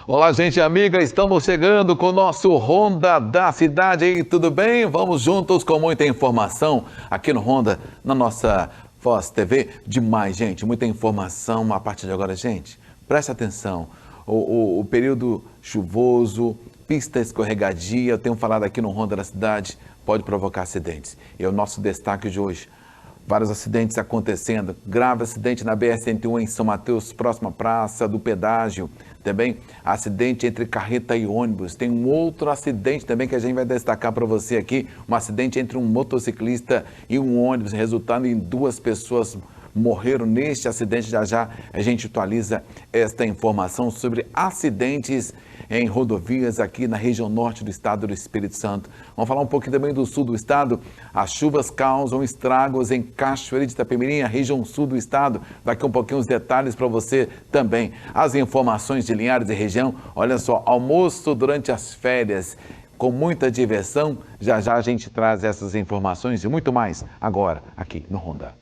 Olá, gente amiga, estamos chegando com o nosso Ronda da Cidade. E tudo bem? Vamos juntos com muita informação aqui no Ronda, na nossa Voz TV. Demais, gente, muita informação a partir de agora. Gente, preste atenção, o período chuvoso, pista escorregadia, eu tenho falado aqui no Ronda da Cidade, pode provocar acidentes. E é o nosso destaque de hoje. Vários acidentes acontecendo, grave acidente na BR-101 em São Mateus, próxima praça do pedágio. Também acidente entre carreta e ônibus. Tem um outro acidente também que a gente vai destacar para você aqui. Um acidente entre um motociclista e um ônibus, resultando em 2 pessoas morreram neste acidente. Já já a gente atualiza esta informação sobre acidentes em rodovias aqui na região norte do estado do Espírito Santo. Vamos falar um pouquinho também do sul do estado. As chuvas causam estragos em Cachoeira de Itapemirim, a região sul do estado. Daqui um pouquinho os detalhes para você também. As informações de Linhares e região. Olha só, almoço durante as férias, com muita diversão. Já já a gente traz essas informações e muito mais agora aqui no Ronda.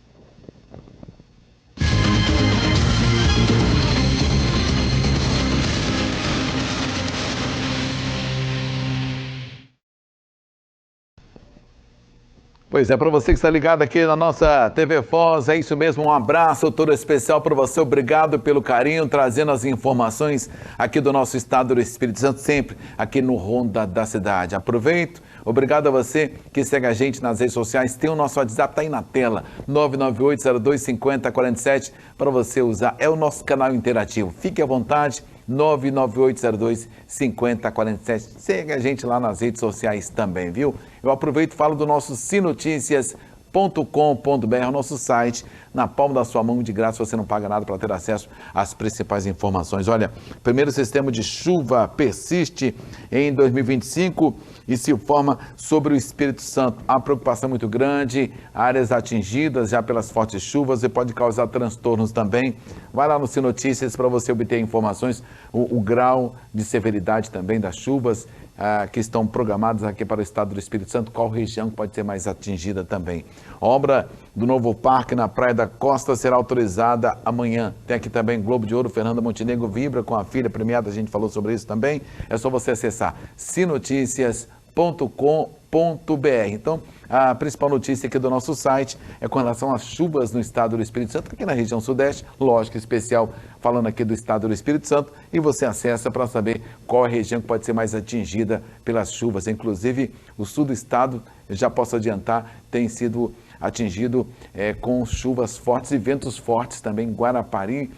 Pois é, para você que está ligado aqui na nossa TV Foz, é isso mesmo, um abraço todo especial para você, obrigado pelo carinho, trazendo as informações aqui do nosso estado do Espírito Santo, sempre aqui no Ronda da Cidade. Aproveito, obrigado a você que segue a gente nas redes sociais, tem o nosso WhatsApp, está aí na tela, 998-02-5047, para você usar, é o nosso canal interativo, fique à vontade, 998-02-5047. Segue a gente lá nas redes sociais também, viu? Eu aproveito e falo do nosso sinoticias.com.br, o nosso site, na palma da sua mão, de graça, você não paga nada para ter acesso às principais informações. Olha, primeiro sistema de chuva persiste em 2025 e se forma sobre o Espírito Santo. Há preocupação muito grande, áreas atingidas já pelas fortes chuvas e pode causar transtornos também. Vai lá no Sinoticias para você obter informações, o grau de severidade também das chuvas que estão programadas aqui para o estado do Espírito Santo, qual região pode ser mais atingida também. A obra do novo parque na Praia da Costa será autorizada amanhã. Tem aqui também Globo de Ouro, Fernanda Montenegro vibra com a filha premiada, a gente falou sobre isso também. É só você acessar sinoticias.com.br. Então, a principal notícia aqui do nosso site é com relação às chuvas no estado do Espírito Santo, aqui na região sudeste, lógico, especial, falando aqui do estado do Espírito Santo, e você acessa para saber qual é a região que pode ser mais atingida pelas chuvas. Inclusive, o sul do estado, eu já posso adiantar, tem sido atingido com chuvas fortes e ventos fortes também. Guarapari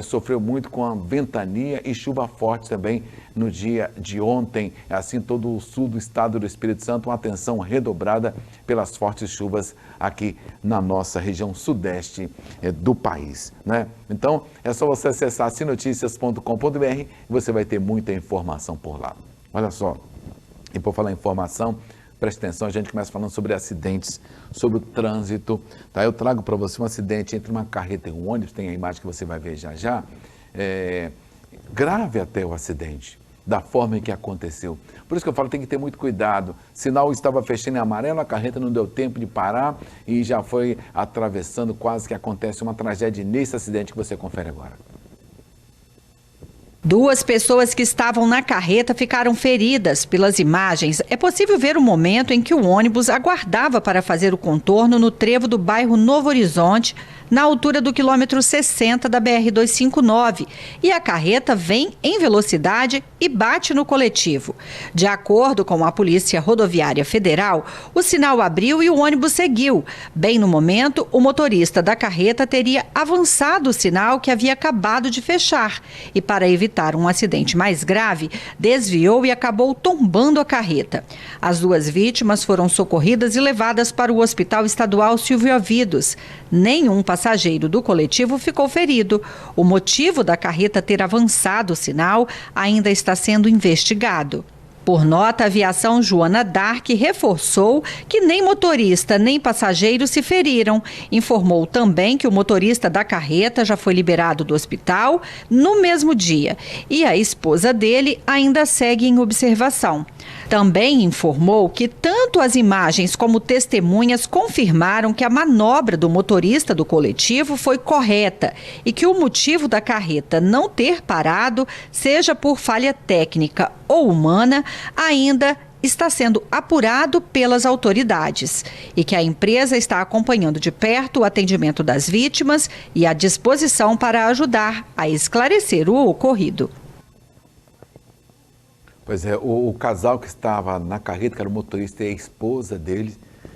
sofreu muito com a ventania e chuva forte também no dia de ontem. Assim, todo o sul do estado do Espírito Santo, uma atenção redobrada pelas fortes chuvas aqui na nossa região sudeste do país, né? Então, é só você acessar sinoticias.com.br e você vai ter muita informação por lá. Olha só, e por falar em informação, preste atenção, a gente começa falando sobre acidentes, sobre o trânsito, tá? Eu trago para você um acidente entre uma carreta e um ônibus, tem a imagem que você vai ver já já, grave até o acidente, da forma em que aconteceu. Por isso que eu falo, tem que ter muito cuidado. Sinal estava fechando em amarelo, a carreta não deu tempo de parar e já foi atravessando, quase que acontece uma tragédia nesse acidente que você confere agora. 2 pessoas que estavam na carreta ficaram feridas. Pelas imagens, é possível ver o momento em que o ônibus aguardava para fazer o contorno no trevo do bairro Novo Horizonte, na altura do quilômetro 60 da BR-259, e a carreta vem em velocidade e bate no coletivo. De acordo com a Polícia Rodoviária Federal, o sinal abriu e o ônibus seguiu. Bem no momento, o motorista da carreta teria avançado o sinal que havia acabado de fechar e, para evitar um acidente mais grave, desviou e acabou tombando a carreta. As 2 vítimas foram socorridas e levadas para o Hospital Estadual Silvio Avidos. Nenhum passageiro do coletivo ficou ferido. O motivo da carreta ter avançado o sinal ainda está sendo investigado. Por nota, a aviação Joana d'Arc reforçou que nem motorista nem passageiro se feriram. Informou também que o motorista da carreta já foi liberado do hospital no mesmo dia e a esposa dele ainda segue em observação. Também informou que tanto as imagens como testemunhas confirmaram que a manobra do motorista do coletivo foi correta e que o motivo da carreta não ter parado, seja por falha técnica ou humana, ainda está sendo apurado pelas autoridades e que a empresa está acompanhando de perto o atendimento das vítimas e à disposição para ajudar a esclarecer o ocorrido. Pois é, o casal que estava na carreta, que era o motorista e a esposa dele,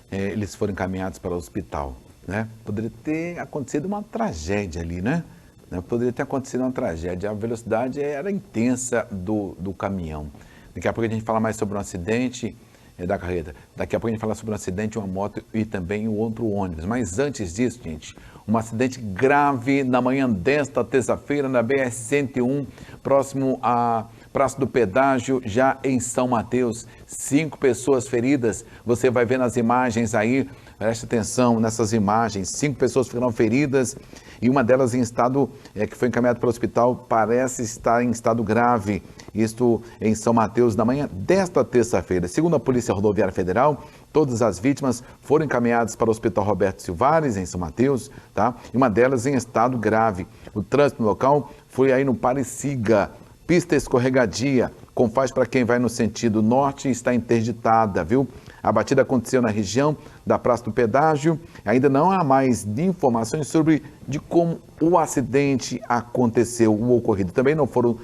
eles foram encaminhados para o hospital, né? Poderia ter acontecido uma tragédia ali, né? Poderia ter acontecido uma tragédia. A velocidade era intensa do caminhão. Daqui a pouco a gente fala mais sobre um acidente da carreta. Daqui a pouco a gente fala sobre um acidente de uma moto e também o outro ônibus. Mas antes disso, gente, um acidente grave na manhã desta terça-feira na BR-101, próximo à Praça do Pedágio, já em São Mateus. 5 pessoas feridas. Você vai ver nas imagens aí, preste atenção nessas imagens. 5 pessoas foram feridas e uma delas em estado, que foi encaminhada para o hospital, parece estar em estado grave. Isto em São Mateus, na manhã desta terça-feira. Segundo a Polícia Rodoviária Federal, todas as vítimas foram encaminhadas para o Hospital Roberto Silvares, em São Mateus, tá? E uma delas em estado grave. O trânsito no local foi aí no Pareciga. Pista escorregadia, com faixa para quem vai no sentido norte, está interditada, viu? A batida aconteceu na região da Praça do Pedágio. Ainda não há mais informações sobre como o acidente aconteceu, o ocorrido. Também não foram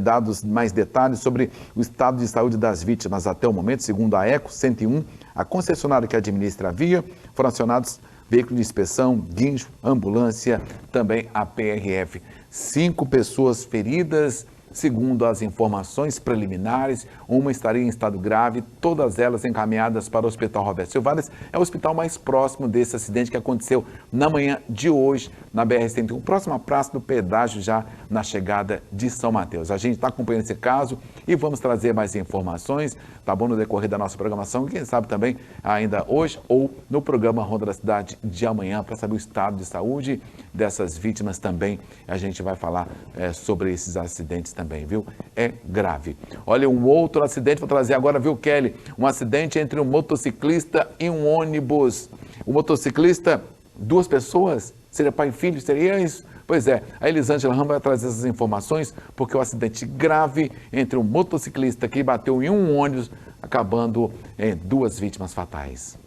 dados mais detalhes sobre o estado de saúde das vítimas até o momento. Segundo a ECO 101, a concessionária que administra a via, foram acionados veículos de inspeção, guincho, ambulância, também a PRF. 5 pessoas feridas. Segundo as informações preliminares, uma estaria em estado grave, todas elas encaminhadas para o Hospital Roberto Silvares. É o hospital mais próximo desse acidente que aconteceu na manhã de hoje, na BR-101, próxima à Praça do Pedágio, já na chegada de São Mateus. A gente está acompanhando esse caso e vamos trazer mais informações, tá bom, no decorrer da nossa programação, quem sabe também ainda hoje ou no programa Ronda da Cidade de amanhã, para saber o estado de saúde dessas vítimas também. A gente vai falar sobre esses acidentes também, viu? É grave. Olha, um outro acidente, vou trazer agora, viu, Kelly? Um acidente entre um motociclista e um ônibus. O motociclista, 2 pessoas, seria pai e filho, seria isso? Pois é, a Elisângela Ramos vai trazer essas informações, porque o acidente grave entre um motociclista que bateu em um ônibus, acabando em 2 vítimas fatais.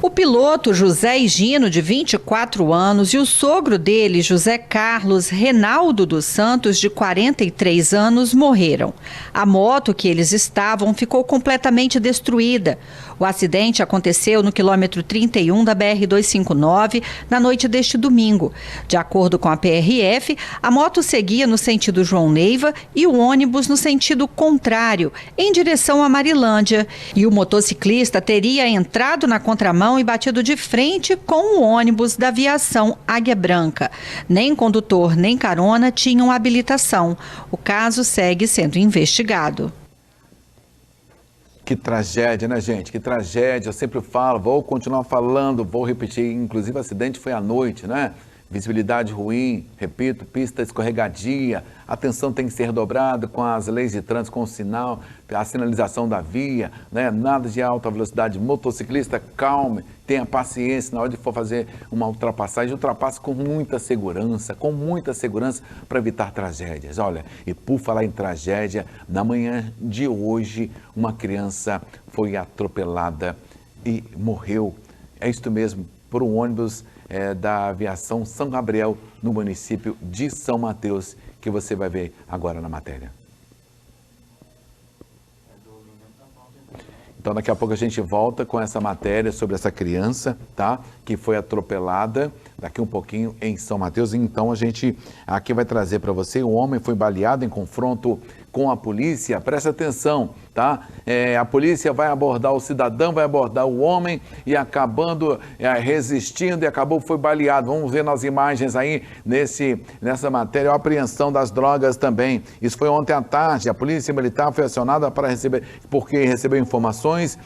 O piloto José Higino, de 24 anos, e o sogro dele, José Carlos Reinaldo dos Santos, de 43 anos, morreram. A moto que eles estavam ficou completamente destruída. O acidente aconteceu no quilômetro 31 da BR-259, na noite deste domingo. De acordo com a PRF, a moto seguia no sentido João Neiva e o ônibus no sentido contrário, em direção a Marilândia. E o motociclista teria entrado na contramão e batido de frente com o ônibus da aviação Águia Branca. Nem condutor nem carona tinham habilitação. O caso segue sendo investigado. Que tragédia, né, gente? Que tragédia. Eu sempre falo, vou continuar falando, vou repetir. Inclusive, o acidente foi à noite, né? Visibilidade ruim, repito, pista escorregadia. Atenção tem que ser redobrada com as leis de trânsito, com o sinal, a sinalização da via, né? Nada de alta velocidade. Motociclista, calme, tenha paciência na hora de for fazer uma ultrapassagem. Ultrapasse com muita segurança para evitar tragédias. Olha, e por falar em tragédia, na manhã de hoje, uma criança foi atropelada e morreu. É isto mesmo, por um ônibus da aviação São Gabriel, no município de São Mateus, que você vai ver agora na matéria. Então, daqui a pouco a gente volta com essa matéria sobre essa criança, tá? Que foi atropelada daqui um pouquinho em São Mateus. Então a gente aqui vai trazer para você, um homem foi baleado em confronto com a polícia. Presta atenção, tá? A polícia vai abordar o cidadão, vai abordar o homem e acabando resistindo e foi baleado. Vamos ver nas imagens aí nessa matéria a apreensão das drogas também. Isso foi ontem à tarde. A polícia militar foi acionada porque recebeu informações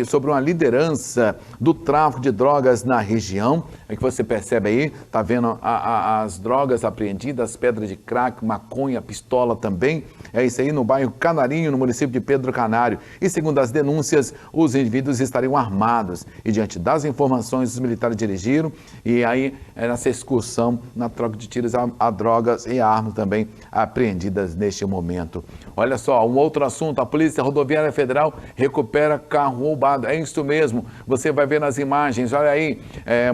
sobre uma liderança do tráfico de drogas na região. É que você percebe aí, tá vendo as drogas apreendidas, pedras de crack, maconha, pistola também. É isso aí no bairro Canarinho, no município de Pedro Canário. E segundo as denúncias, os indivíduos estariam armados. E diante das informações, os militares dirigiram e aí nessa excursão, na troca de tiros a drogas e armas também apreendidas neste momento. Olha só, um outro assunto, a Polícia Rodoviária Federal recupera carro roubado. É isso mesmo, você vai ver nas imagens, olha aí,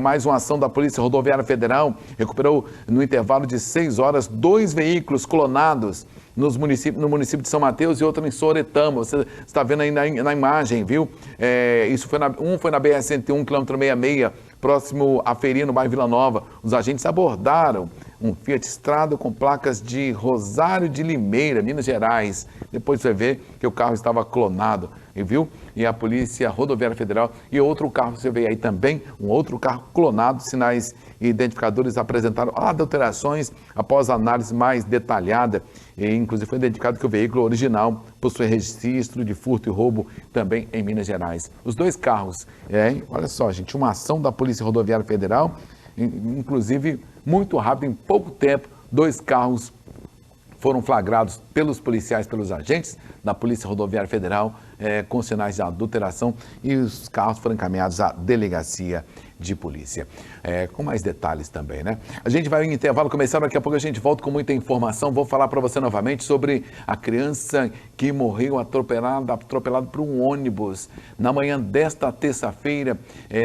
mais uma ação da Polícia Rodoviária Federal, recuperou no intervalo de 6 horas 2 veículos clonados no município de São Mateus e outro em Soretama. Você está vendo aí na imagem, viu? Um foi na BR-101, quilômetro 66, próximo à Feirinha, no bairro Vila Nova. Os agentes abordaram um Fiat Strada com placas de Rosário de Limeira, Minas Gerais. Depois você vê que o carro estava clonado, viu? E a Polícia Rodoviária Federal e outro carro, você vê aí também, um outro carro clonado, sinais identificadores apresentaram adulterações após análise mais detalhada. E, inclusive, foi identificado que o veículo original possui registro de furto e roubo também em Minas Gerais. Os 2 carros, olha só, gente, uma ação da Polícia Rodoviária Federal, inclusive, muito rápido, em pouco tempo, 2 carros foram flagrados pelos policiais, pelos agentes da Polícia Rodoviária Federal, com sinais de adulteração, e os carros foram encaminhados à delegacia de polícia. Com mais detalhes também, né? A gente vai em intervalo começar, daqui a pouco a gente volta com muita informação. Vou falar para você novamente sobre a criança que morreu atropelado por um ônibus na manhã desta terça-feira,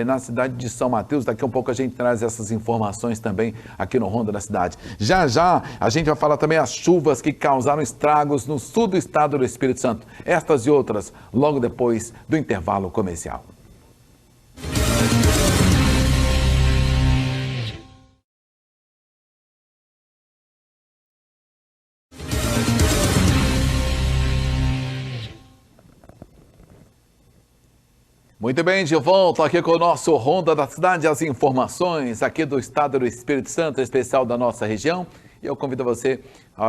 na cidade de São Mateus. Daqui a pouco a gente traz essas informações também aqui no Ronda da Cidade. Já já a gente vai falar também as chuvas que causaram estragos no sul do estado do Espírito Santo. Estas e outras logo depois do intervalo comercial. Muito bem, de volta aqui com o nosso Ronda da Cidade, as informações aqui do estado do Espírito Santo, especial da nossa região. E eu convido você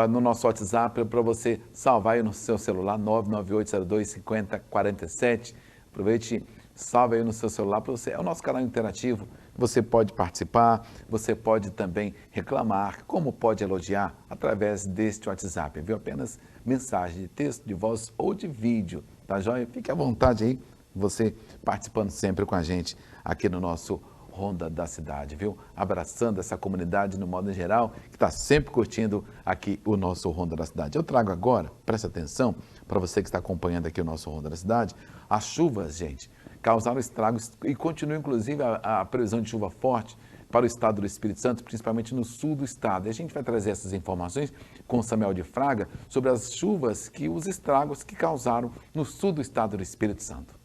no nosso WhatsApp para você salvar aí no seu celular, 998025047. Aproveite, salve aí no seu celular para você. É o nosso canal interativo. Você pode participar, você pode também reclamar, como pode elogiar através deste WhatsApp. Viu? Apenas mensagem de texto, de voz ou de vídeo, tá joia? Fique à vontade aí, você participando sempre com a gente aqui no nosso Ronda da Cidade, viu? Abraçando essa comunidade no modo geral, que está sempre curtindo aqui o nosso Ronda da Cidade. Eu trago agora, presta atenção, para você que está acompanhando aqui o nosso Ronda da Cidade, as chuvas, gente, causaram estragos e continua inclusive a previsão de chuva forte para o estado do Espírito Santo, principalmente no sul do estado. E a gente vai trazer essas informações com o Samuel de Fraga sobre as chuvas os estragos que causaram no sul do estado do Espírito Santo.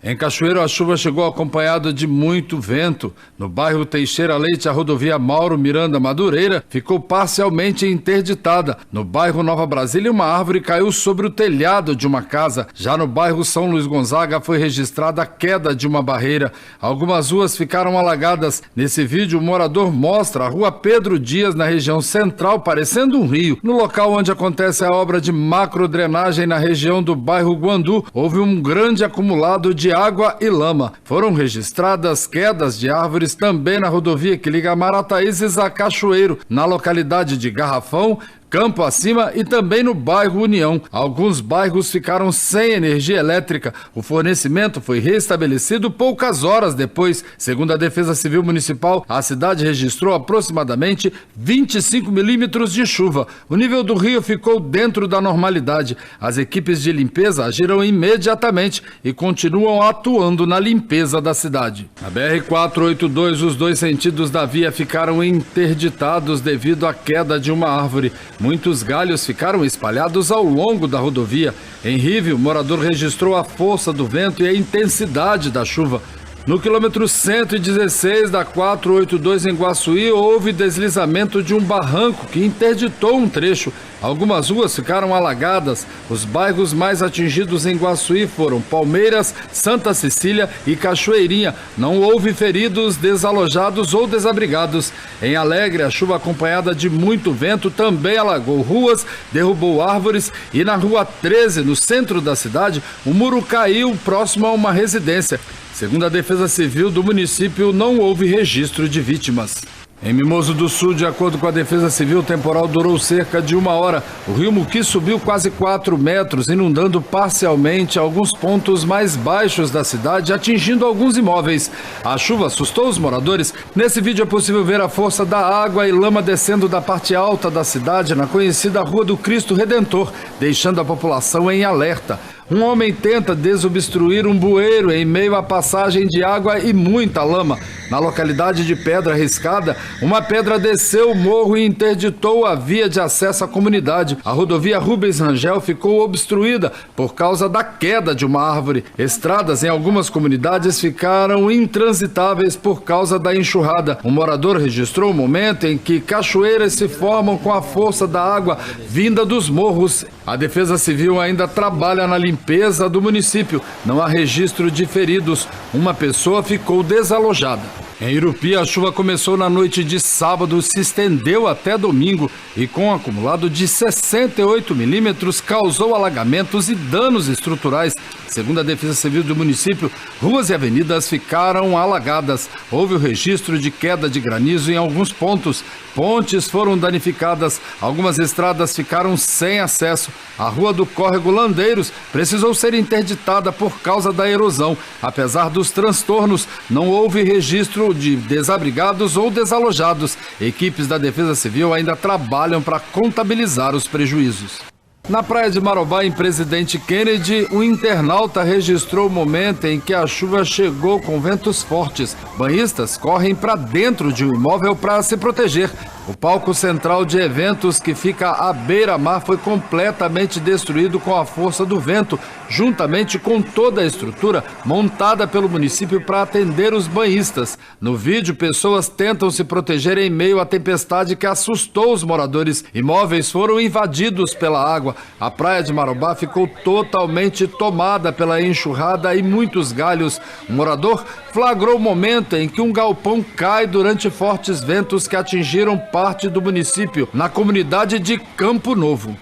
Em Cachoeiro, a chuva chegou acompanhada de muito vento. No bairro Teixeira Leite, a rodovia Mauro Miranda Madureira ficou parcialmente interditada. No bairro Nova Brasília, uma árvore caiu sobre o telhado de uma casa. Já no bairro São Luís Gonzaga, foi registrada a queda de uma barreira. Algumas ruas ficaram alagadas. Nesse vídeo, o morador mostra a rua Pedro Dias, na região central, parecendo um rio. No local onde acontece a obra de macrodrenagem na região do bairro Guandu, houve um grande acumulado de água e lama. Foram registradas quedas de árvores também na rodovia que liga Marataízes a Cachoeiro, na localidade de Garrafão, Campo Acima e também no bairro União. Alguns bairros ficaram sem energia elétrica. O fornecimento foi restabelecido poucas horas depois. Segundo a Defesa Civil Municipal, a cidade registrou aproximadamente 25 milímetros de chuva. O nível do rio ficou dentro da normalidade. As equipes de limpeza agiram imediatamente e continuam atuando na limpeza da cidade. Na BR-482, os 2 sentidos da via ficaram interditados devido à queda de uma árvore. Muitos galhos ficaram espalhados ao longo da rodovia. Em Rive, o morador registrou a força do vento e a intensidade da chuva. No quilômetro 116 da 482 em Guaçuí, houve deslizamento de um barranco que interditou um trecho. Algumas ruas ficaram alagadas. Os bairros mais atingidos em Guaçuí foram Palmeiras, Santa Cecília e Cachoeirinha. Não houve feridos, desalojados ou desabrigados. Em Alegre, a chuva acompanhada de muito vento também alagou ruas, derrubou árvores e na Rua 13, no centro da cidade, o muro caiu próximo a uma residência. Segundo a Defesa Civil do município, não houve registro de vítimas. Em Mimoso do Sul, de acordo com a Defesa Civil, o temporal durou cerca de 1 hora. O rio Muqui subiu quase 4 metros, inundando parcialmente alguns pontos mais baixos da cidade, atingindo alguns imóveis. A chuva assustou os moradores. Nesse vídeo é possível ver a força da água e lama descendo da parte alta da cidade, na conhecida Rua do Cristo Redentor, deixando a população em alerta. Um homem tenta desobstruir um bueiro em meio à passagem de água e muita lama. Na localidade de Pedra Riscada, uma pedra desceu o morro e interditou a via de acesso à comunidade. A rodovia Rubens Rangel ficou obstruída por causa da queda de uma árvore. Estradas em algumas comunidades ficaram intransitáveis por causa da enxurrada. Um morador registrou o momento em que cachoeiras se formam com a força da água vinda dos morros. A Defesa Civil ainda trabalha na limpeza do município. Não há registro de feridos. Uma pessoa ficou desalojada. Em Irupi, a chuva começou na noite de sábado, se estendeu até domingo e com um acumulado de 68 milímetros causou alagamentos e danos estruturais. Segundo a Defesa Civil do município, ruas e avenidas ficaram alagadas. Houve o registro de queda de granizo em alguns pontos. Pontes foram danificadas, algumas estradas ficaram sem acesso. A Rua do Córrego Landeiros precisou ser interditada por causa da erosão. Apesar dos transtornos, não houve registro de desabrigados ou desalojados. Equipes da Defesa Civil ainda trabalham para contabilizar os prejuízos. Na praia de Marobá, em Presidente Kennedy, um internauta registrou o momento em que a chuva chegou com ventos fortes. Banhistas correm para dentro de um imóvel para se proteger. O palco central de eventos, que fica à beira-mar, foi completamente destruído com a força do vento, juntamente com toda a estrutura montada pelo município para atender os banhistas. No vídeo, pessoas tentam se proteger em meio à tempestade que assustou os moradores. Imóveis foram invadidos pela água. A praia de Marobá ficou totalmente tomada pela enxurrada e muitos galhos. Um morador flagrou o momento em que um galpão cai durante fortes ventos que atingiram parte do município, na comunidade de Campo Novo.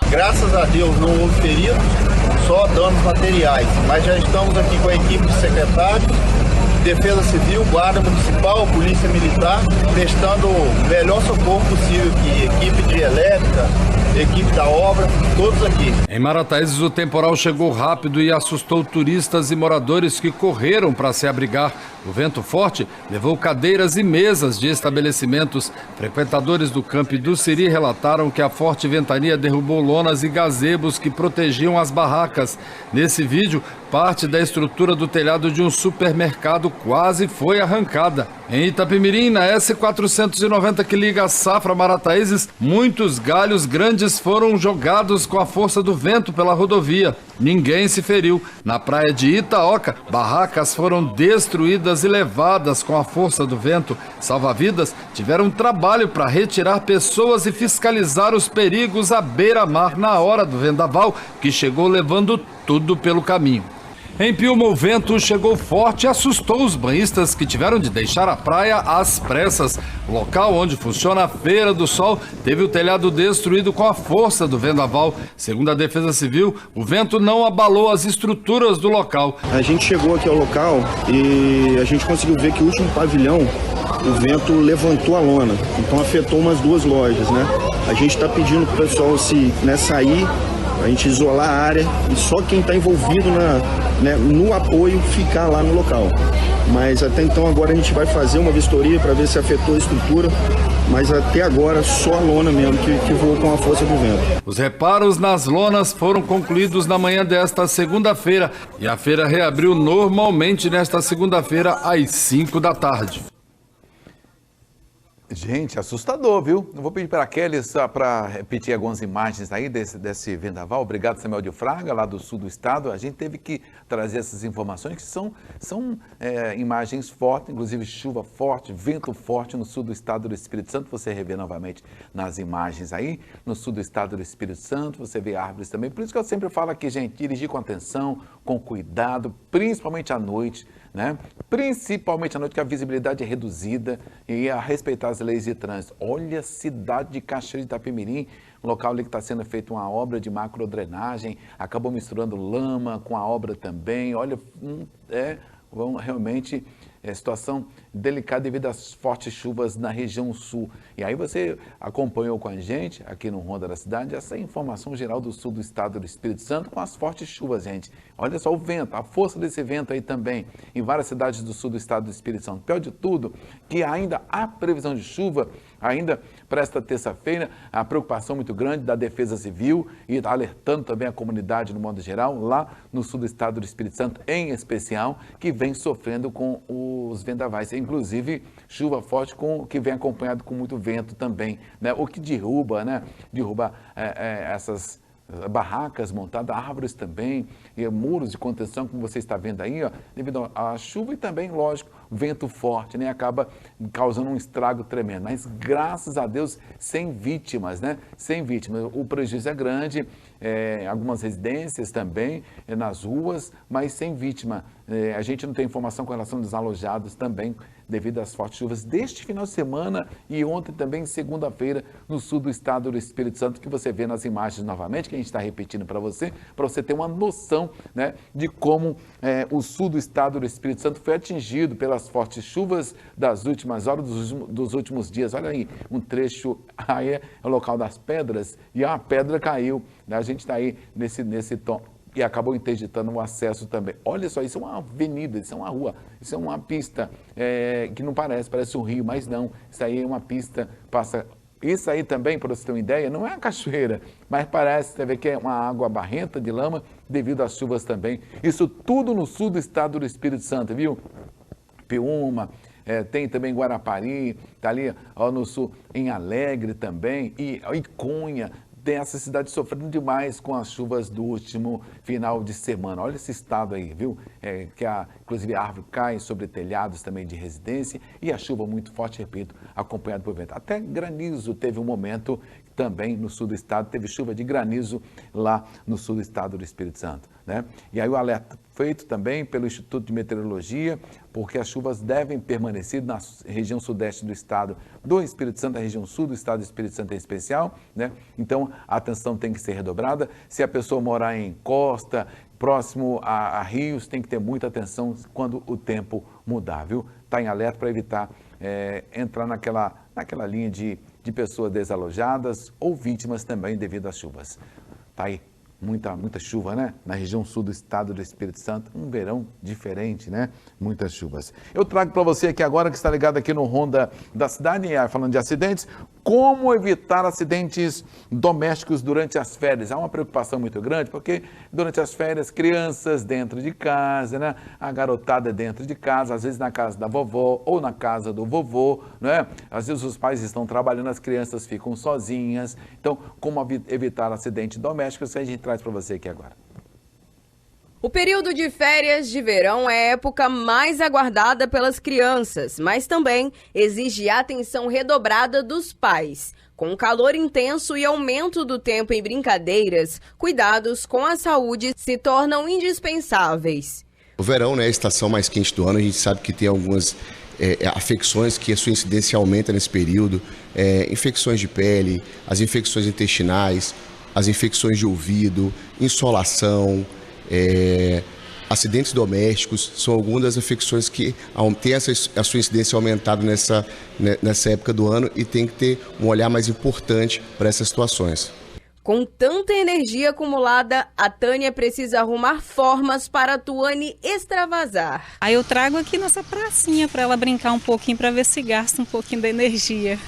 Graças a Deus não houve feridos, só danos materiais, mas já estamos aqui com a equipe de secretários, Defesa Civil, Guarda Municipal, Polícia Militar, prestando o melhor socorro possível aqui, equipe de elétrica, equipe da obra, todos aqui. Em Marataízes, o temporal chegou rápido e assustou turistas e moradores que correram para se abrigar. O vento forte levou cadeiras e mesas de estabelecimentos. Frequentadores do Camp do Siri relataram que a forte ventania derrubou lonas e gazebos que protegiam as barracas. Nesse vídeo, parte da estrutura do telhado de um supermercado quase foi arrancada. Em Itapemirim, na S490 que liga a Safra a Marataízes, muitos galhos grandes foram jogados com a força do vento pela rodovia. Ninguém se feriu. Na praia de Itaoca, barracas foram destruídas e levadas com a força do vento. Salva-vidas tiveram trabalho para retirar pessoas e fiscalizar os perigos à beira-mar na hora do vendaval, que chegou levando tudo pelo caminho. Em Piúma, o vento chegou forte e assustou os banhistas, que tiveram de deixar a praia às pressas. O local onde funciona a Feira do Sol teve o telhado destruído com a força do vendaval. Segundo a Defesa Civil, o vento não abalou as estruturas do local. A gente chegou aqui ao local e a gente conseguiu ver que o último pavilhão, o vento levantou a lona, então afetou umas 2 lojas, né? A gente está pedindo para o pessoal sair, a gente isolar a área e só quem está envolvido no apoio ficar lá no local. Mas até então agora a gente vai fazer uma vistoria para ver se afetou a estrutura, mas até agora só a lona mesmo que voou com a força do vento. Os reparos nas lonas foram concluídos na manhã desta segunda-feira e a feira reabriu normalmente nesta segunda-feira às 5 da tarde. Gente, assustador, viu? Eu vou pedir para a Kelly só para repetir algumas imagens aí desse vendaval. Obrigado, Samuel de Fraga, lá do sul do estado. A gente teve que trazer essas informações que são imagens fortes, inclusive chuva forte, vento forte no sul do estado do Espírito Santo. Você revê novamente nas imagens aí, no sul do estado do Espírito Santo, você vê árvores também. Por isso que eu sempre falo aqui, gente, dirigir com atenção, com cuidado, principalmente à noite, né? Principalmente à noite, que a visibilidade é reduzida, e a respeitar as leis de trânsito. Olha a cidade de Cachoeira de Itapemirim, um local ali que está sendo feita uma obra de macrodrenagem, acabou misturando lama com a obra também. Olha, realmente situação delicada devido às fortes chuvas na região sul. E aí você acompanhou com a gente, aqui no Ronda da Cidade, essa informação geral do sul do estado do Espírito Santo com as fortes chuvas, gente. Olha só o vento, a força desse vento aí também, em várias cidades do sul do estado do Espírito Santo. Pior de tudo, que ainda há previsão de chuva, ainda para esta terça-feira, a preocupação muito grande da Defesa Civil e alertando também a comunidade no modo geral, lá no sul do estado do Espírito Santo, em especial, que vem sofrendo com os vendavais, inclusive chuva forte que vem acompanhado com muito vento também, né? O que derruba essas barracas montadas, árvores também, e muros de contenção, como você está vendo aí, ó, devido à chuva e também, lógico, vento forte, né? Acaba causando um estrago tremendo. Mas, graças a Deus, sem vítimas, né? Sem vítimas. O prejuízo é grande, algumas residências também, nas ruas, mas sem vítima. A gente não tem informação com relação aos desalojados também, devido às fortes chuvas deste final de semana e ontem também, segunda-feira, no sul do estado do Espírito Santo, que você vê nas imagens novamente, que a gente está repetindo para você ter uma noção, né, de como o sul do estado do Espírito Santo foi atingido pelas fortes chuvas das últimas horas, dos últimos dias. Olha aí, um trecho, aí é o local das pedras, e a pedra caiu, né? A gente está aí nesse tom, e acabou interditando o acesso também. Olha só, isso é uma avenida, isso é uma rua, isso é uma pista que não parece um rio, mas não, isso aí é uma pista, passa... Isso aí também, para você ter uma ideia, não é uma cachoeira, mas parece, você vê que é uma água barrenta de lama devido às chuvas também. Isso tudo no sul do estado do Espírito Santo, viu? Piúma, tem também Guarapari, está ali ó, no sul, em Alegre também, e Cunha. Tem essa cidade sofrendo demais com as chuvas do último final de semana. Olha esse estado aí, viu? Inclusive a árvore cai sobre telhados também de residência e a chuva muito forte, repito, acompanhada por vento. Até granizo teve um momento também no sul do estado, teve chuva de granizo lá no sul do estado do Espírito Santo, né? E aí o alerta feito também pelo Instituto de Meteorologia, porque as chuvas devem permanecer na região sudeste do estado do Espírito Santo, a região sul do estado do Espírito Santo em especial, né? Então a atenção tem que ser redobrada. Se a pessoa morar em costa, próximo a rios, tem que ter muita atenção quando o tempo mudar, viu? Está em alerta para evitar entrar naquela linha de pessoas desalojadas ou vítimas também devido às chuvas. Tá aí, muita chuva, né? Na região sul do estado do Espírito Santo, um verão diferente, né? Muitas chuvas. Eu trago para você aqui agora, que está ligado aqui no Ronda da Cidade, falando de acidentes, como evitar acidentes domésticos durante as férias. Há uma preocupação muito grande, porque durante as férias, crianças dentro de casa, né? A garotada dentro de casa, às vezes na casa da vovó ou na casa do vovô, né? Às vezes os pais estão trabalhando, as crianças ficam sozinhas. Então, como evitar acidentes domésticos, a gente traz para você aqui agora. O período de férias de verão é a época mais aguardada pelas crianças, mas também exige atenção redobrada dos pais. Com calor intenso e aumento do tempo em brincadeiras, cuidados com a saúde se tornam indispensáveis. O verão, né, é a estação mais quente do ano, a gente sabe que tem algumas afecções que a sua incidência aumenta nesse período, infecções de pele, as infecções intestinais, as infecções de ouvido, insolação, acidentes domésticos, são algumas das infecções que têm a sua incidência aumentada nessa época do ano e tem que ter um olhar mais importante para essas situações. Com tanta energia acumulada, a Tânia precisa arrumar formas para a Tuane extravasar. Aí eu trago aqui nessa pracinha para ela brincar um pouquinho, para ver se gasta um pouquinho da energia.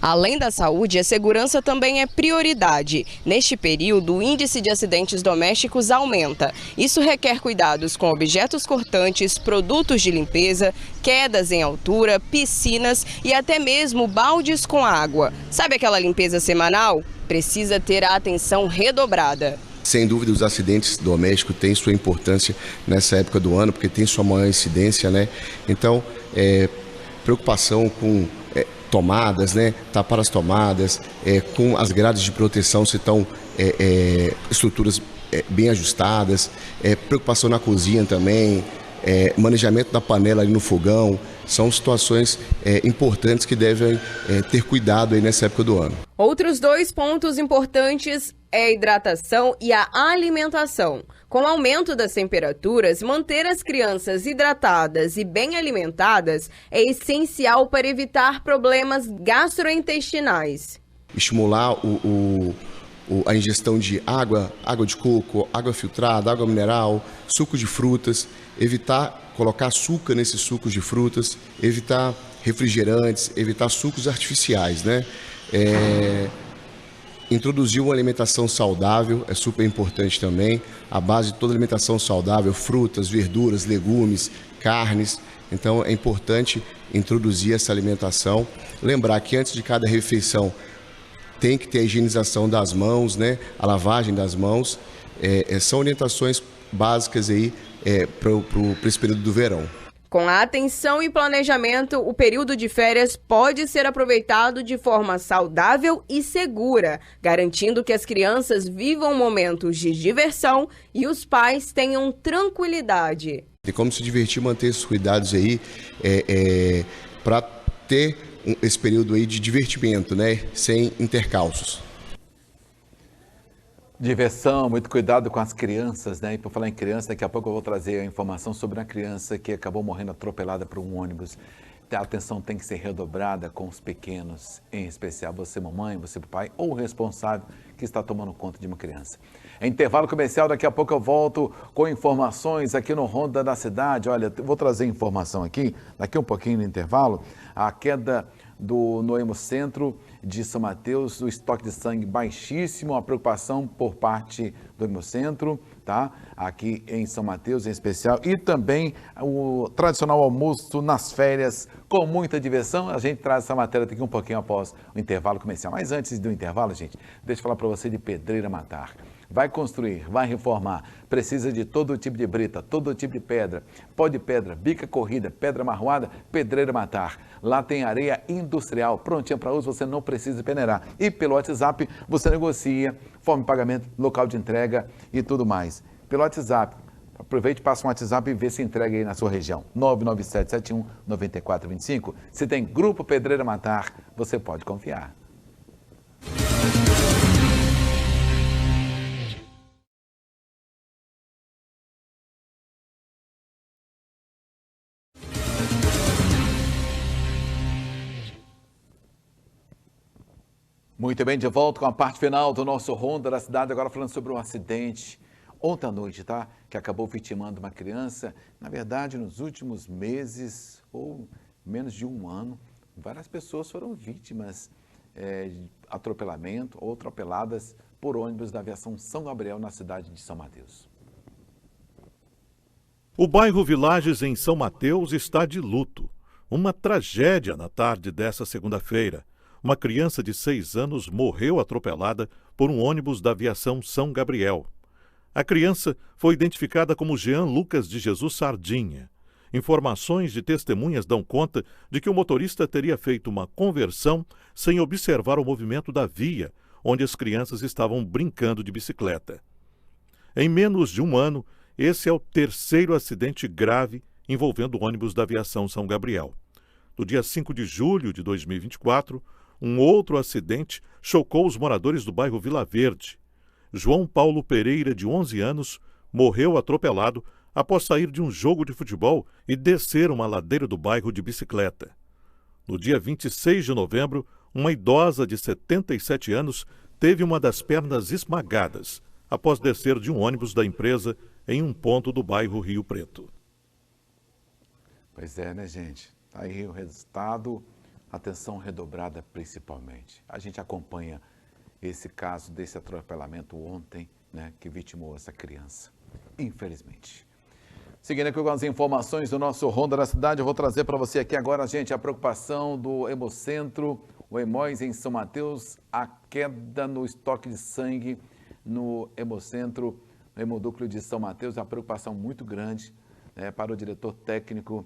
Além da saúde, a segurança também é prioridade. Neste período, o índice de acidentes domésticos aumenta. Isso requer cuidados com objetos cortantes, produtos de limpeza, quedas em altura, piscinas e até mesmo baldes com água. Sabe aquela limpeza semanal? Precisa ter a atenção redobrada. Sem dúvida, os acidentes domésticos têm sua importância nessa época do ano, porque tem sua maior incidência, né? Então, preocupação com tomadas, né? Tapar as tomadas, com as grades de proteção, se estão estruturas bem ajustadas, preocupação na cozinha também, manejamento da panela ali no fogão, são situações importantes que devem ter cuidado aí nessa época do ano. Outros 2 pontos importantes é a hidratação e a alimentação. Com o aumento das temperaturas, manter as crianças hidratadas e bem alimentadas é essencial para evitar problemas gastrointestinais. Estimular a ingestão de água de coco, água filtrada, água mineral, suco de frutas, evitar colocar açúcar nesses sucos de frutas, evitar refrigerantes, evitar sucos artificiais, né? Introduzir uma alimentação saudável é super importante também. A base de toda alimentação saudável, frutas, verduras, legumes, carnes. Então é importante introduzir essa alimentação. Lembrar que antes de cada refeição tem que ter a higienização das mãos, né? A lavagem das mãos. São orientações básicas aí para esse período do verão. Com a atenção e planejamento, o período de férias pode ser aproveitado de forma saudável e segura, garantindo que as crianças vivam momentos de diversão e os pais tenham tranquilidade. Tem como se divertir, manter esses cuidados aí para ter esse período aí de divertimento, né? Sem intercalços. Diversão, muito cuidado com as crianças, né? E por falar em criança, daqui a pouco eu vou trazer a informação sobre uma criança que acabou morrendo atropelada por um ônibus. A atenção tem que ser redobrada com os pequenos, em especial você mamãe, você pai ou o responsável que está tomando conta de uma criança. Em intervalo comercial, daqui a pouco eu volto com informações aqui no Ronda da Cidade. Olha, vou trazer informação aqui, daqui um pouquinho no intervalo, a queda no Hemocentro de São Mateus, o estoque de sangue baixíssimo, a preocupação por parte do Hemocentro, tá? Aqui em São Mateus em especial, e também o tradicional almoço nas férias com muita diversão. A gente traz essa matéria daqui um pouquinho após o intervalo comercial. Mas antes do intervalo, gente, deixa eu falar para você de Pedreira Matar. Vai construir, vai reformar, precisa de todo tipo de brita, todo tipo de pedra, pó de pedra, bica corrida, pedra marroada, Pedreira Matar. Lá tem areia industrial, prontinha para uso, você não precisa peneirar. E pelo WhatsApp você negocia, forma de pagamento, local de entrega e tudo mais. Pelo WhatsApp, aproveite, passa um WhatsApp e vê se entrega aí na sua região. 99771-9425. Se tem Grupo Pedreira Matar, você pode confiar. Muito bem, de volta com a parte final do nosso Ronda da Cidade, agora falando sobre um acidente ontem à noite, tá? Que acabou vitimando uma criança. Na verdade, nos últimos meses, ou menos de um ano, várias pessoas foram vítimas de atropelamento ou atropeladas por ônibus da aviação São Gabriel na cidade de São Mateus. O bairro Vilages, em São Mateus, está de luto. Uma tragédia na tarde dessa segunda-feira. Uma criança de 6 anos morreu atropelada por um ônibus da aviação São Gabriel. A criança foi identificada como Jean Lucas de Jesus Sardinha. Informações de testemunhas dão conta de que o motorista teria feito uma conversão sem observar o movimento da via, onde as crianças estavam brincando de bicicleta. Em menos de um ano, esse é o 3º acidente grave envolvendo o ônibus da aviação São Gabriel. No dia 5 de julho de 2024, um outro acidente chocou os moradores do bairro Vila Verde. João Paulo Pereira, de 11 anos, morreu atropelado após sair de um jogo de futebol e descer uma ladeira do bairro de bicicleta. No dia 26 de novembro, uma idosa de 77 anos teve uma das pernas esmagadas após descer de um ônibus da empresa em um ponto do bairro Rio Preto. Pois é, né, gente? Tá aí o resultado. atenção redobrada principalmente. A gente acompanha esse caso desse atropelamento ontem, né, que vitimou essa criança, infelizmente. Seguindo aqui com as informações do nosso Ronda da Cidade, eu vou trazer para você aqui agora, gente, a preocupação do Hemocentro, o Hemóis em São Mateus, a queda no estoque de sangue no Hemocentro, no Hemodúcleo de São Mateus, é uma preocupação muito grande para o diretor técnico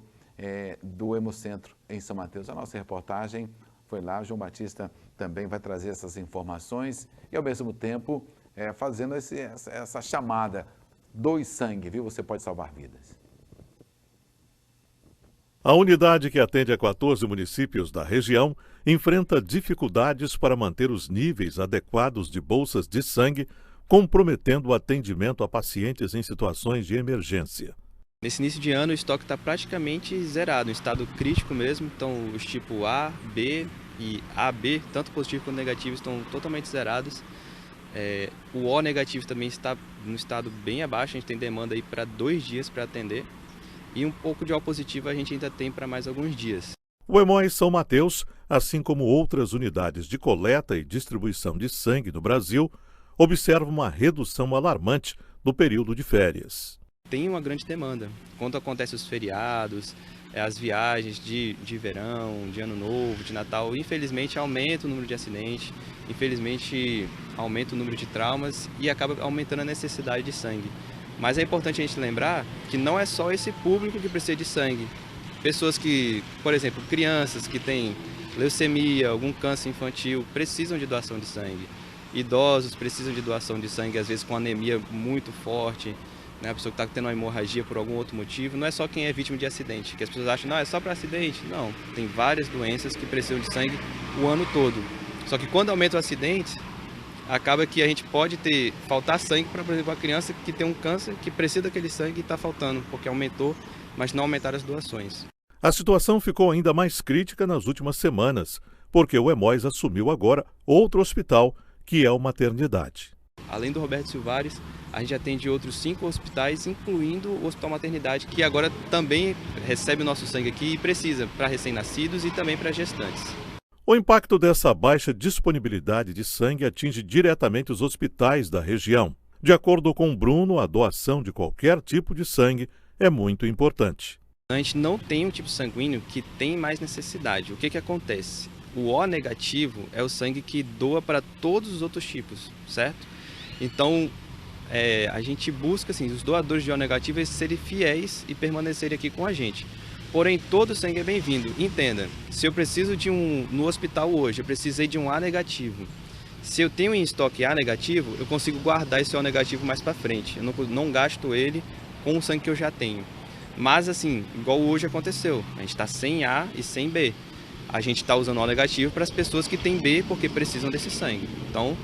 do Hemocentro em São Mateus. A nossa reportagem foi lá, João Batista também vai trazer essas informações e, ao mesmo tempo, fazendo essa chamada, doe sangue, viu? Você pode salvar vidas. A unidade, que atende a 14 municípios da região, enfrenta dificuldades para manter os níveis adequados de bolsas de sangue, comprometendo o atendimento a pacientes em situações de emergência. Nesse início de ano, o estoque está praticamente zerado, em estado crítico mesmo. Então, os tipos A, B e AB, tanto positivo quanto negativo, estão totalmente zerados. O O negativo também está no estado bem abaixo, a gente tem demanda aí para 2 dias para atender. E um pouco de O positivo a gente ainda tem para mais alguns dias. O Hemóis São Mateus, assim como outras unidades de coleta e distribuição de sangue no Brasil, observa uma redução alarmante no período de férias. Tem uma grande demanda. Quando acontecem os feriados, as viagens de verão, de ano novo, de Natal, infelizmente aumenta o número de acidentes, infelizmente aumenta o número de traumas e acaba aumentando a necessidade de sangue. Mas é importante a gente lembrar que não é só esse público que precisa de sangue. Pessoas que, por exemplo, crianças que têm leucemia, algum câncer infantil, precisam de doação de sangue. Idosos precisam de doação de sangue, às vezes com anemia muito forte. A pessoa que está tendo uma hemorragia por algum outro motivo, não é só quem é vítima de acidente, que as pessoas acham, não, é só para acidente. Não, tem várias doenças que precisam de sangue o ano todo. Só que quando aumenta o acidente, acaba que a gente pode faltar sangue para, por exemplo, a criança que tem um câncer, que precisa daquele sangue e está faltando, porque aumentou, mas não aumentaram as doações. A situação ficou ainda mais crítica nas últimas semanas, porque o Hemóis assumiu agora outro hospital, que é o maternidade. Além do Roberto Silvares, a gente atende outros 5 hospitais, incluindo o Hospital Maternidade, que agora também recebe o nosso sangue aqui e precisa para recém-nascidos e também para gestantes. O impacto dessa baixa disponibilidade de sangue atinge diretamente os hospitais da região. De acordo com Bruno, a doação de qualquer tipo de sangue é muito importante. A gente não tem um tipo sanguíneo que tem mais necessidade. O que acontece? O O negativo é o sangue que doa para todos os outros tipos, certo? Então, a gente busca, assim, os doadores de O negativo serem fiéis e permanecerem aqui com a gente. Porém, todo sangue é bem-vindo. Entenda, se eu preciso no hospital hoje, eu precisei de um A negativo. Se eu tenho em estoque A negativo, eu consigo guardar esse O negativo mais para frente. Eu não gasto ele com o sangue que eu já tenho. Mas, assim, igual hoje aconteceu, a gente está sem A e sem B. A gente está usando O negativo para as pessoas que têm B porque precisam desse sangue. Então,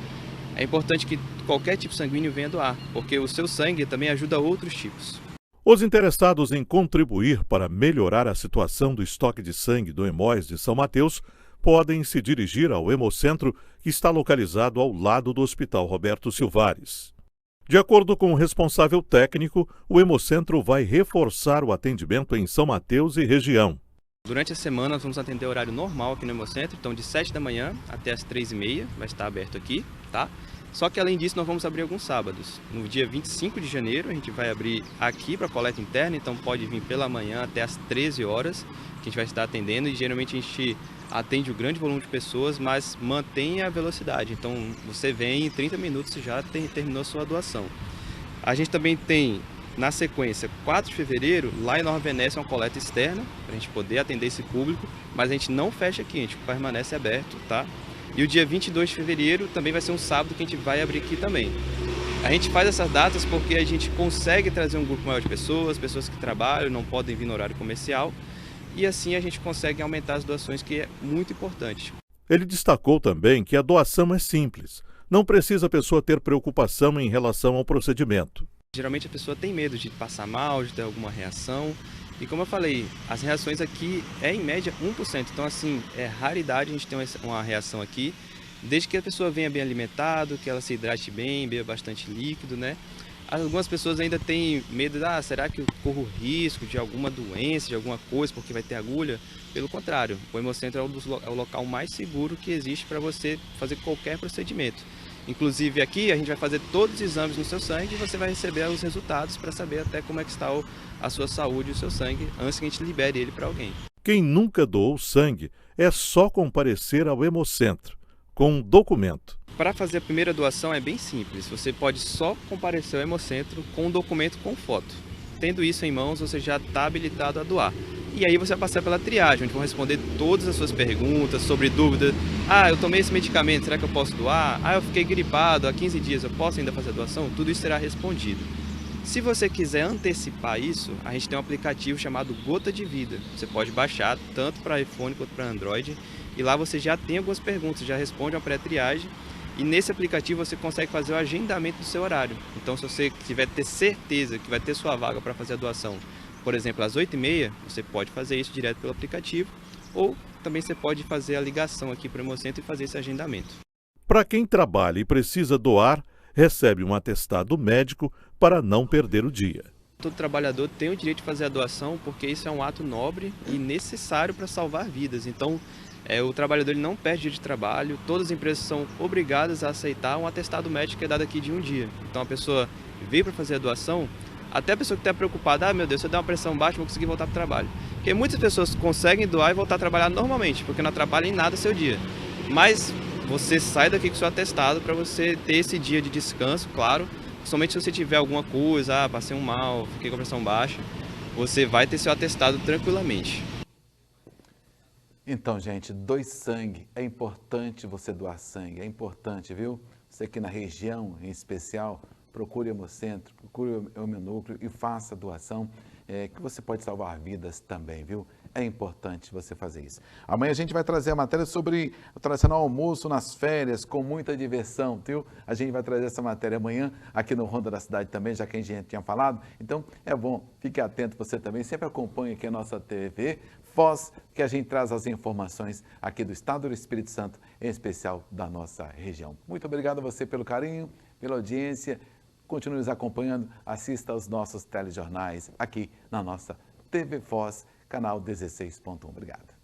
é importante que qualquer tipo sanguíneo venha doar, porque o seu sangue também ajuda outros tipos. Os interessados em contribuir para melhorar a situação do estoque de sangue do Hemóis de São Mateus podem se dirigir ao Hemocentro, que está localizado ao lado do Hospital Roberto Silvares. De acordo com o responsável técnico, o Hemocentro vai reforçar o atendimento em São Mateus e região. Durante a semana nós vamos atender o horário normal aqui no Hemocentro, então de 7 da manhã até as 3h30 vai estar aberto aqui, tá? Só que além disso nós vamos abrir alguns sábados. No dia 25 de janeiro a gente vai abrir aqui para coleta interna, então pode vir pela manhã até as 13 horas que a gente vai estar atendendo e geralmente a gente atende o grande volume de pessoas, mas mantém a velocidade. Então você vem em 30 minutos e já terminou a sua doação. A gente também tem, na sequência, 4 de fevereiro, lá em Nova Venécia, uma coleta externa, para a gente poder atender esse público, mas a gente não fecha aqui, a gente permanece aberto, tá? E o dia 22 de fevereiro também vai ser um sábado que a gente vai abrir aqui também. A gente faz essas datas porque a gente consegue trazer um grupo maior de pessoas que trabalham, não podem vir no horário comercial, e assim a gente consegue aumentar as doações, que é muito importante. Ele destacou também que a doação é simples, não precisa a pessoa ter preocupação em relação ao procedimento. Geralmente a pessoa tem medo de passar mal, de ter alguma reação. E como eu falei, as reações aqui é em média 1%. Então, assim, é raridade a gente ter uma reação aqui, desde que a pessoa venha bem alimentada, que ela se hidrate bem, beba bastante líquido, né? Algumas pessoas ainda têm medo de, será que eu corro risco de alguma doença, de alguma coisa, porque vai ter agulha? Pelo contrário, o Hemocentro é o local mais seguro que existe para você fazer qualquer procedimento. Inclusive aqui a gente vai fazer todos os exames no seu sangue e você vai receber os resultados para saber até como é que está a sua saúde e o seu sangue antes que a gente libere ele para alguém. Quem nunca doou sangue é só comparecer ao Hemocentro com um documento. Para fazer a primeira doação é bem simples, você pode só comparecer ao Hemocentro com um documento com foto. Tendo isso em mãos, você já está habilitado a doar. E aí você vai passar pela triagem, onde vão responder todas as suas perguntas sobre dúvidas. Eu tomei esse medicamento, será que eu posso doar? Eu fiquei gripado há 15 dias, eu posso ainda fazer a doação? Tudo isso será respondido. Se você quiser antecipar isso, a gente tem um aplicativo chamado Gota de Vida. Você pode baixar tanto para iPhone quanto para Android. E lá você já tem algumas perguntas, já responde uma pré-triagem. E nesse aplicativo você consegue fazer o agendamento do seu horário. Então, se você tiver ter certeza que vai ter sua vaga para fazer a doação, por exemplo, às 8h30, você pode fazer isso direto pelo aplicativo. Ou também você pode fazer a ligação aqui para o Hemocentro e fazer esse agendamento. Para quem trabalha e precisa doar, recebe um atestado médico para não perder o dia. Todo trabalhador tem o direito de fazer a doação porque isso é um ato nobre e necessário para salvar vidas. Então, o trabalhador ele não perde dia de trabalho, todas as empresas são obrigadas a aceitar um atestado médico que é dado aqui de um dia. Então a pessoa veio para fazer a doação, até a pessoa que está preocupada, meu Deus, se eu der uma pressão baixa, eu vou conseguir voltar para o trabalho. Porque muitas pessoas conseguem doar e voltar a trabalhar normalmente, porque não atrapalha em nada o seu dia. Mas você sai daqui com o seu atestado para você ter esse dia de descanso, claro. Somente se você tiver alguma coisa, passei um mal, fiquei com a pressão baixa, você vai ter seu atestado tranquilamente. Então, gente, doe sangue. É importante você doar sangue, é importante, viu? Você aqui na região, em especial, procure o Hemocentro, procure o Hemonúcleo e faça a doação, que você pode salvar vidas também, viu? É importante você fazer isso. Amanhã a gente vai trazer a matéria sobre o tradicional almoço nas férias, com muita diversão, viu? A gente vai trazer essa matéria amanhã aqui no Ronda da Cidade também, já que a gente tinha falado. Então, é bom, fique atento você também, sempre acompanhe aqui a nossa TV Foz, que a gente traz as informações aqui do Estado do Espírito Santo, em especial da nossa região. Muito obrigado a você pelo carinho, pela audiência. Continue nos acompanhando, assista aos nossos telejornais aqui na nossa TV Foz, canal 16.1. Obrigado.